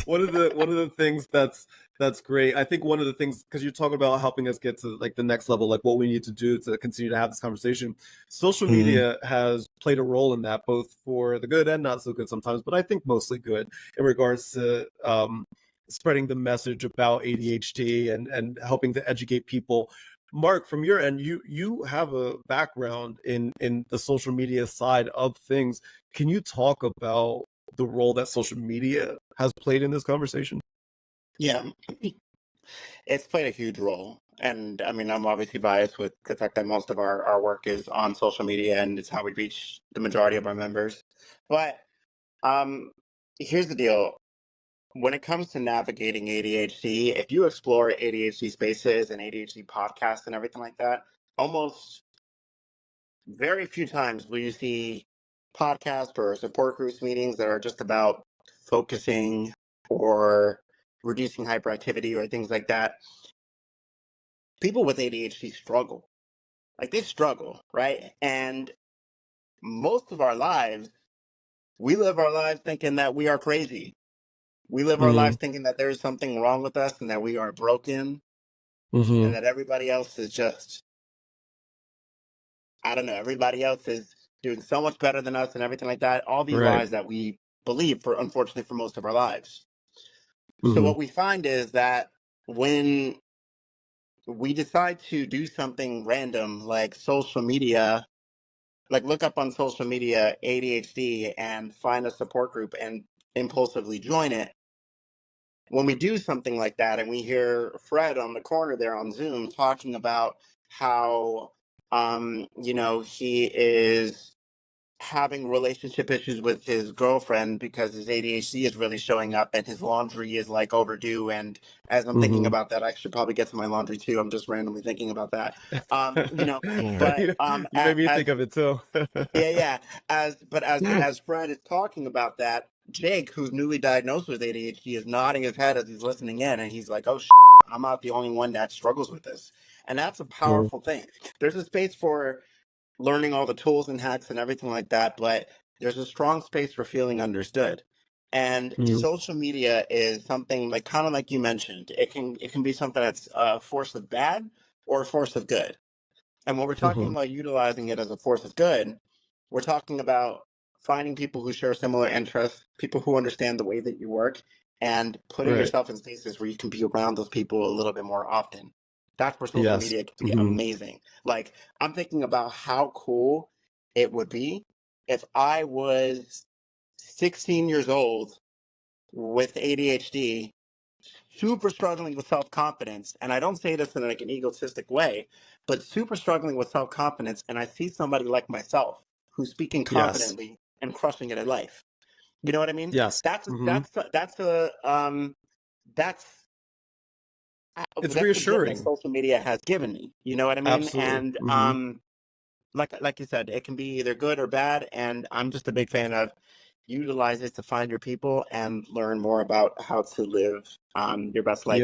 one of the things that's great. I think one of the things, because you're talking about helping us get to like the next level, like what we need to do to continue to have this conversation. Social Mhm. media has played a role in that, both for the good and not so good sometimes, but I think mostly good in regards to spreading the message about ADHD and helping to educate people. Mark, from your end, you have a background in the social media side of things. Can you talk about the role that social media has played in this conversation? Yeah, it's played a huge role. And I mean, I'm obviously biased with the fact that most of our work is on social media and it's how we reach the majority of our members. But um, here's the deal. When it comes to navigating ADHD, if you explore ADHD spaces and ADHD podcasts and everything like that, almost very few times will you see podcasts or support groups meetings that are just about focusing or reducing hyperactivity or things like that. People with ADHD struggle. Like they struggle, right? And most of our lives, we live our lives thinking that we are crazy. We live our Mm-hmm. lives thinking that there is something wrong with us and that we are broken and Mm-hmm. that everybody else is just, I don't know, everybody else is doing so much better than us and everything like that. All these Right. lies that we believe for, unfortunately, for most of our lives. So Mm-hmm. what we find is that when we decide to do something random like social media, like look up on social media ADHD and find a support group and impulsively join it. When we do something like that and we hear Fred on the corner there on Zoom talking about how he is having relationship issues with his girlfriend because his ADHD is really showing up and his laundry is like overdue. And as I'm thinking Mm-hmm. about that, I should probably get to my laundry too. I'm just randomly thinking about that. But You made me think of it too. yeah, yeah. As Fred is talking about that, Jake, who's newly diagnosed with ADHD, is nodding his head as he's listening in, and he's like, "Oh, I'm not the only one that struggles with this," and that's a Mhm. powerful thing. There's a space for learning all the tools and hacks and everything like that, but there's a strong space for feeling understood. And Mhm. social media is something like kind of like you mentioned. It can be something that's a force of bad or a force of good. And when we're talking Mhm. about utilizing it as a force of good, we're talking about finding people who share similar interests, people who understand the way that you work, and putting Right. yourself in spaces where you can be around those people a little bit more often. That's where social Yes. media can be Mhm. amazing. Like, I'm thinking about how cool it would be if I was 16 years old with ADHD, super struggling with self confidence, and I don't say this in like an egotistic way, but super struggling with self confidence, and I see somebody like myself who's speaking Yes. confidently and crushing it in life. You know what I mean? Yes. That's Mhm. that's that's a that's It's that's the gift that reassuring. social media has given me. You know what I mean? Absolutely. And Mhm. like you said, it can be either good or bad, and I'm just a big fan of utilize it to find your people and learn more about how to live your best life. Yeah.